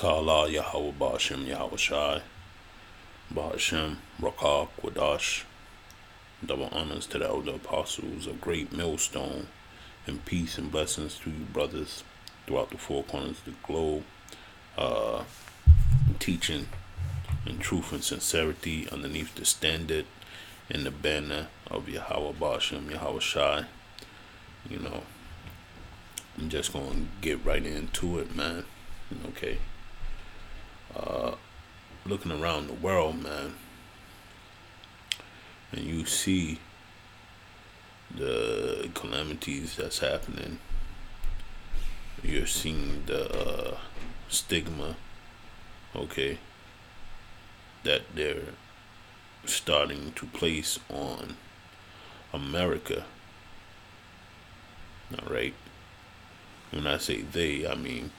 Kala Yahweh Ba'ashem Yahweh Shai Ba'ashem Rakah Kwadash. Double honors to the elder apostles, a great millstone, and peace and blessings to you brothers throughout the four corners of the globe, uh, teaching in truth and sincerity underneath the standard and the banner of Yahweh Ba'ashem Yahweh Shai. You know, I'm just gonna get right into it, man. Okay. Looking around the world, man, and you see the calamities that's happening. You're seeing the stigma, okay, that they're starting to place on America. All right. When I say they, I mean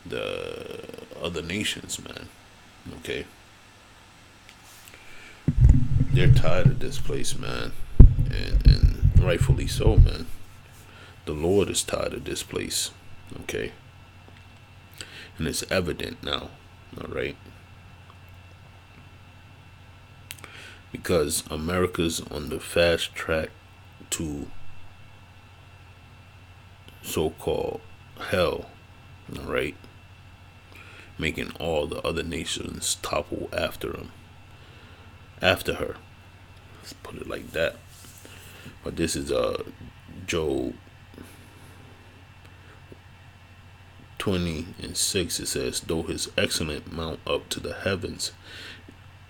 the other nations, man. Okay. They're tired of this place, man. And rightfully so, man. The Lord is tired of this place. Okay. And it's evident now. All right. Because America's on the fast track to so-called hell. All right. Making all the other nations topple after her. Let's put it like that. But this is Job 20:6. It says, though his excellent mount up to the heavens,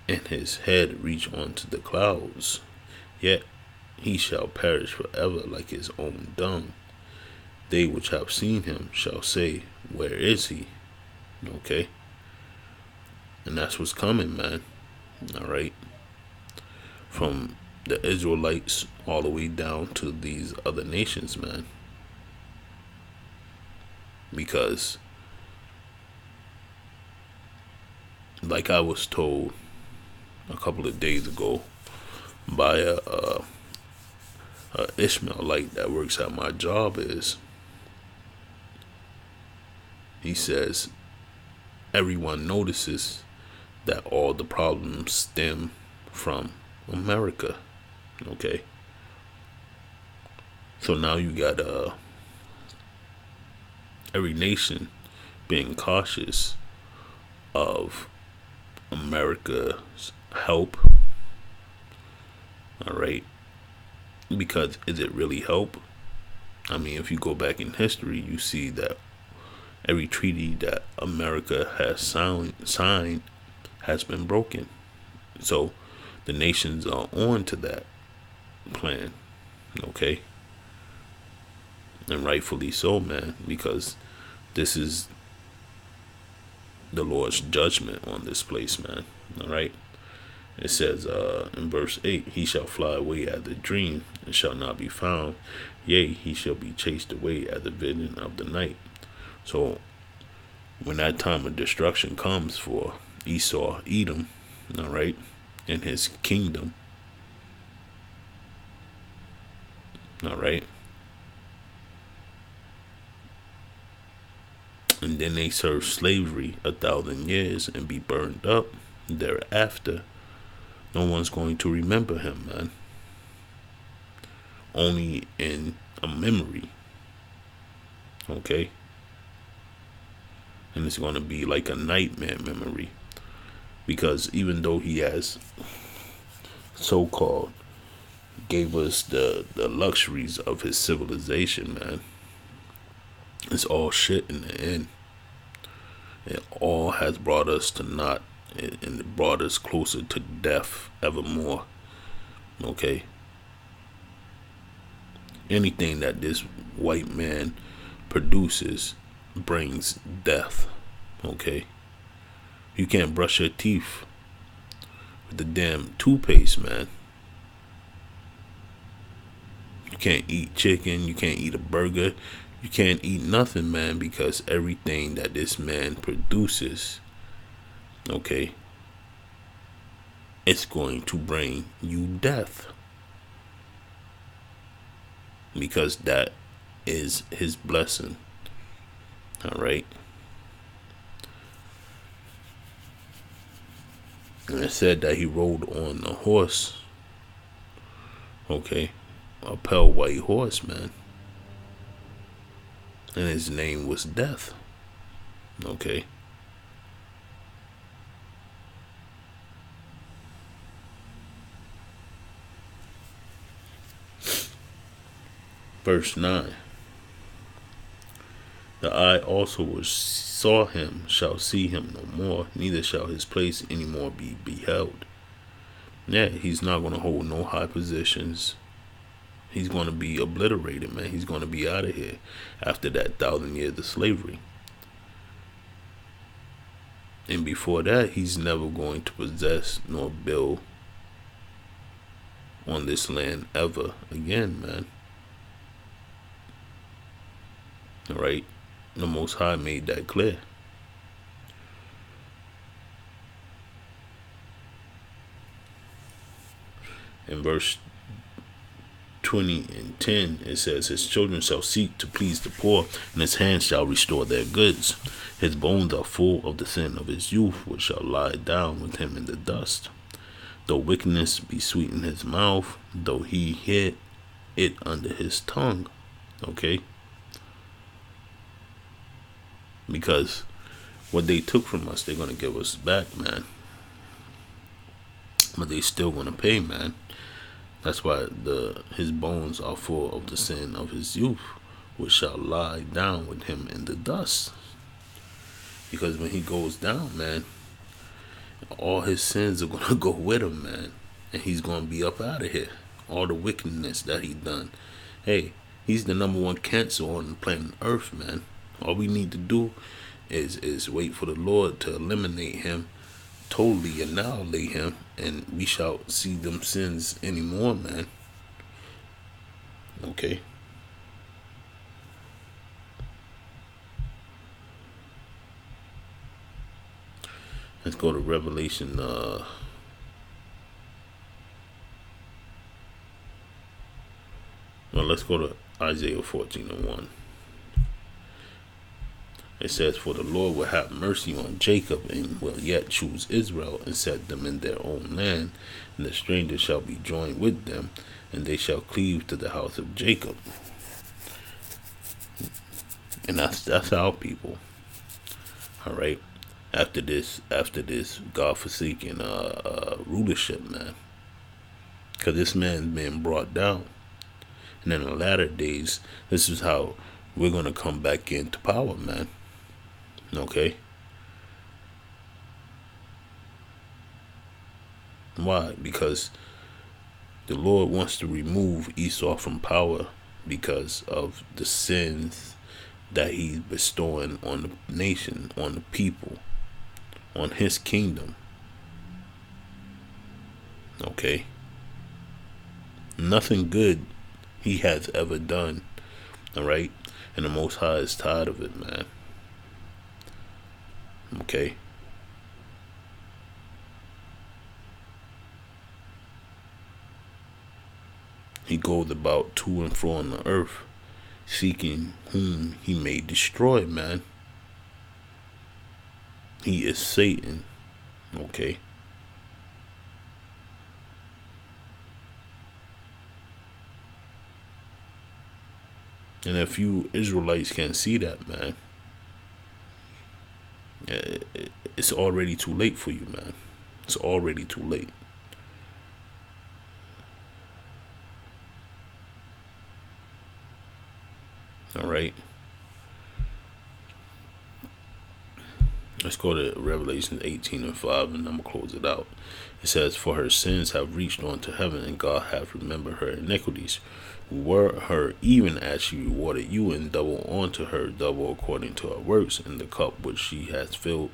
and his head reach unto the clouds, yet he shall perish forever like his own dung. They which have seen him shall say, where is he? Okay. And that's what's coming, man. All right. From the Israelites all the way down to these other nations, man. Because, like I was told a couple of days ago by a Ishmaelite that works at my job, is he says everyone notices that all the problems stem from America. Okay. So now you got every nation being cautious of America's help. All right. Because is it really help? I mean, if you go back in history, you see that every treaty that America has signed has been broken. So the nations are on to that plan. Okay. And rightfully so, man, because this is the Lord's judgment on this place, man. All right. It says in verse 8, he shall fly away as a dream and shall not be found. Yea, he shall be chased away as a vision of the night. So when that time of destruction comes for Esau, Edom, all right, and his kingdom, all right, and then they serve slavery 1,000 years and be burned up thereafter, no one's going to remember him, man. Only in a memory. Okay? And it's going to be like a nightmare memory. Because even though he has so-called gave us the luxuries of his civilization, man, it's all shit in the end. It all has brought us to naught, and it brought us closer to death evermore. Okay? Anything that this white man produces brings death. Okay? You can't brush your teeth with the damn toothpaste, man. You can't eat chicken. You can't eat a burger. You can't eat nothing, man, because everything that this man produces, okay, it's going to bring you death. Because that is his blessing. All right. And it said that he rode on a horse, okay, a pale white horse, man. And his name was Death, okay. Verse 9. The eye also which saw him shall see him no more, neither shall his place any more be beheld. Yeah, he's not going to hold no high positions. He's going to be obliterated, man. He's going to be out of here after that 1,000 years of slavery. And before that, he's never going to possess nor build on this land ever again, man. All right? The Most High made that clear. In verse 20 and 10, it says, his children shall seek to please the poor, and his hands shall restore their goods. His bones are full of the sin of his youth, which shall lie down with him in the dust. Though wickedness be sweet in his mouth, though he hid it under his tongue. Okay? Because what they took from us, they're going to give us back, man. But they still going to pay, man. That's why his bones are full of the sin of his youth, which shall lie down with him in the dust. Because when he goes down, man, all his sins are going to go with him, man. And he's going to be up out of here. All the wickedness that he done. Hey, he's the number one cancer on planet Earth, man. All we need to do is wait for the Lord to eliminate him, totally annihilate him, and we shall see them sins anymore, man. Okay. Let's go to Revelation. Well, let's go to Isaiah 14:1. It says, for the Lord will have mercy on Jacob, and will yet choose Israel, and set them in their own land. And the stranger shall be joined with them, and they shall cleave to the house of Jacob. And that's our people. All right. After this God-forsaken rulership, man. Because this man's been brought down. And in the latter days, this is how we're going to come back into power, man. Okay? Why? Because the Lord wants to remove Esau from power because of the sins that he's bestowing on the nation, on the people, on his kingdom. Okay? Nothing good he has ever done. Alright? And the Most High is tired of it, man. Okay? He goes about to and fro on the earth, seeking whom he may destroy, man. He is Satan. Okay? And if you Israelites can't see that, man, it's already too late for you, man. It's already too late. All right. Let's go to Revelation 18:5, and I'm going to close it out. It says, for her sins have reached unto heaven, and God hath remembered her iniquities. Were her even as she rewarded you, and double unto her double according to her works, and the cup which she has filled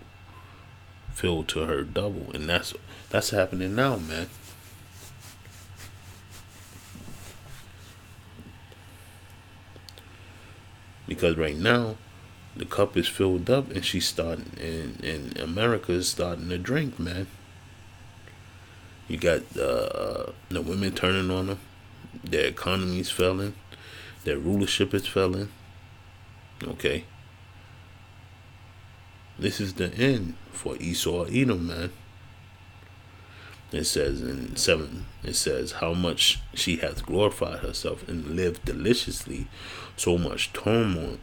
to her double. And that's happening now, man. Because right now the cup is filled up, and she's starting, and America is starting to drink, man. You got the women turning on them. Their economy is failing. Their rulership is failing. Okay. This is the end for Esau, Edom, man. It says in 7, it says, how much she hath glorified herself and lived deliciously, so much torment,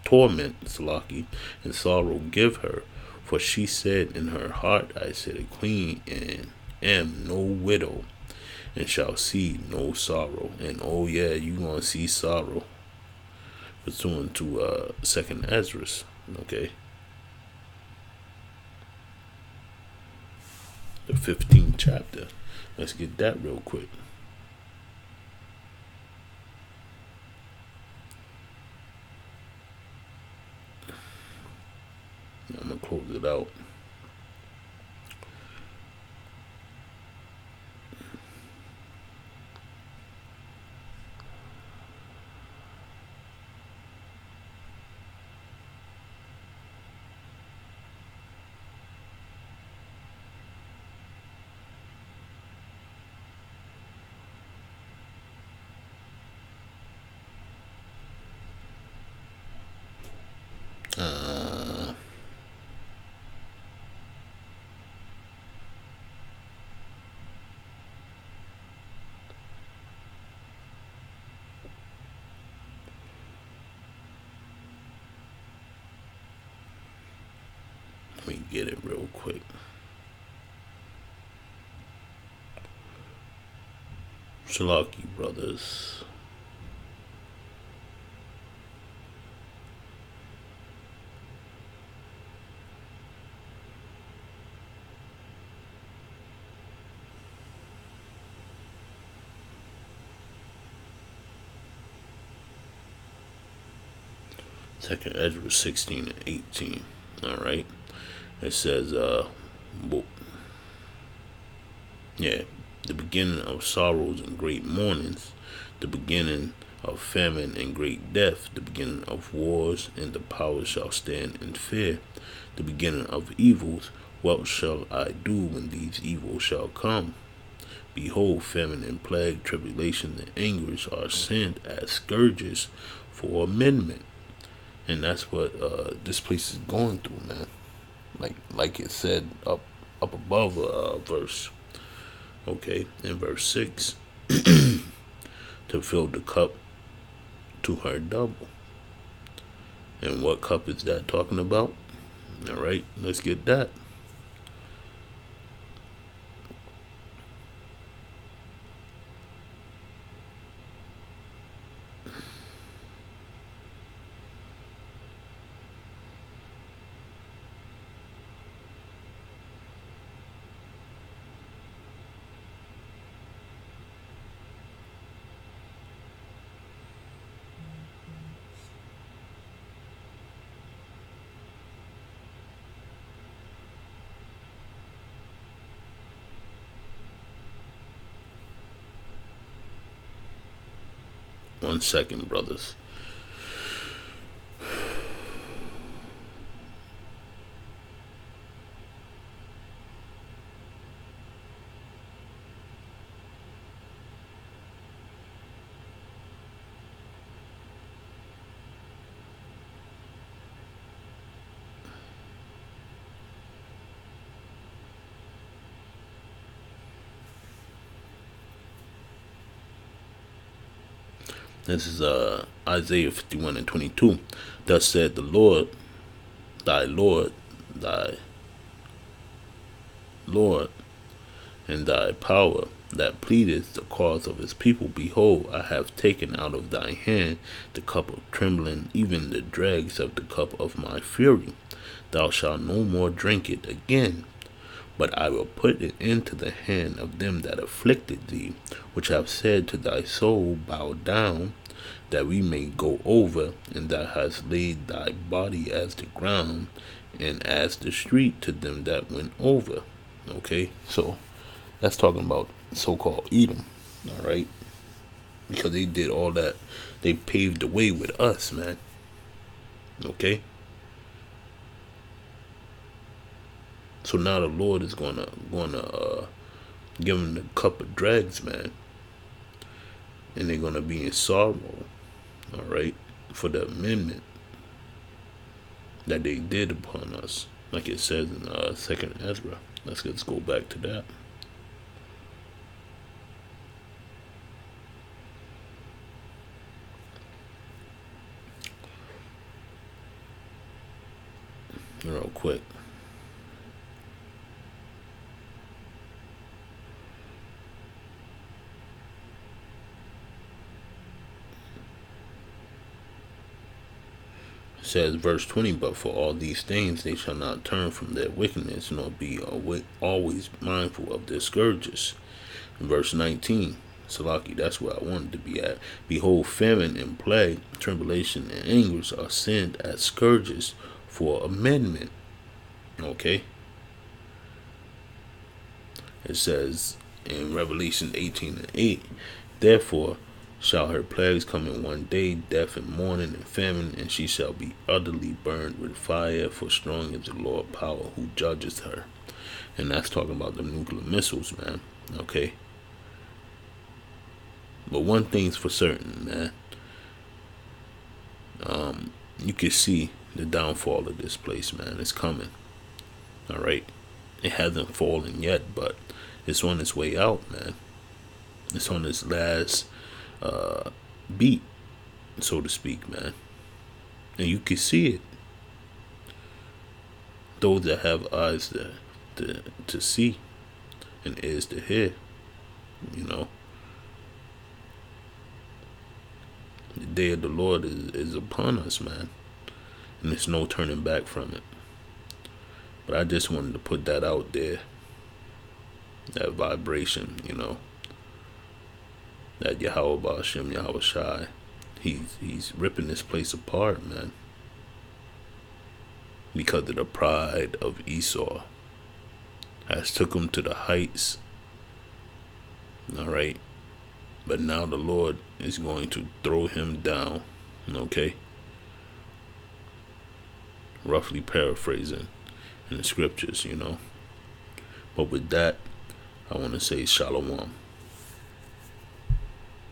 Salaki, and sorrow give her. For she said in her heart, I said a queen, and am no widow, and shall see no sorrow. And oh yeah, you gonna see sorrow. Pursuant to second Ezra. Okay. The 15th chapter. Let's get that real quick. I'm gonna close it out. Let me get it real quick. Shalaki brothers. Second Ezra 16 and 18. Alright. It says, yeah, the beginning of sorrows and great mournings, the beginning of famine and great death, the beginning of wars, and the powers shall stand in fear, the beginning of evils. What shall I do when these evils shall come? Behold, famine and plague, tribulation and anguish are sent as scourges for amendment. And that's what this place is going through, man. Like it said up above verse. Okay, in verse 6, to fill the cup to her double. And what cup is that talking about? All right, let's get that. One second, brothers. This is Isaiah 51 and 22. Thus said the Lord, thy Lord, and thy power that pleadeth the cause of his people. Behold, I have taken out of thy hand the cup of trembling, even the dregs of the cup of my fury. Thou shalt no more drink it again, but I will put it into the hand of them that afflicted thee, which have said to thy soul, bow down, that we may go over, and thou hast laid thy body as the ground, and as the street to them that went over. Okay, so that's talking about so-called Edom, all right? Because they did all that. They paved the way with us, man. Okay? So now the Lord is gonna give them the cup of dregs, man. And they're gonna be in sorrow, all right, for the amendment that they did upon us. like it says in Second Ezra. Let's go back to that. Real quick. It says verse 20, but for all these things they shall not turn from their wickedness, nor be always mindful of their scourges. In verse 19, Salaki, that's where I wanted to be at. Behold, famine and plague, tribulation and anguish are sent as scourges for amendment. Okay? It says in Revelation 18:8, therefore shall her plagues come in one day, death and mourning and famine, and she shall be utterly burned with fire, for strong is the Lord power who judges her. And that's talking about the nuclear missiles, man. Okay? But one thing's for certain, man. You can see the downfall of this place, man. It's coming. Alright? It hasn't fallen yet, but it's on its way out, man. It's on its last beat, so to speak, man. And you can see it. Those that have eyes to see and ears to hear, you know. The day of the Lord is upon us, man. And there's no turning back from it. But I just wanted to put that out there. That vibration, you know. That Yahweh Ba'ashem, Yahweh Shai. He's ripping this place apart, man. Because of the pride of Esau. Has took him to the heights. Alright. But now the Lord is going to throw him down. Okay? Roughly paraphrasing in the scriptures, you know. But with that, I want to say shalom.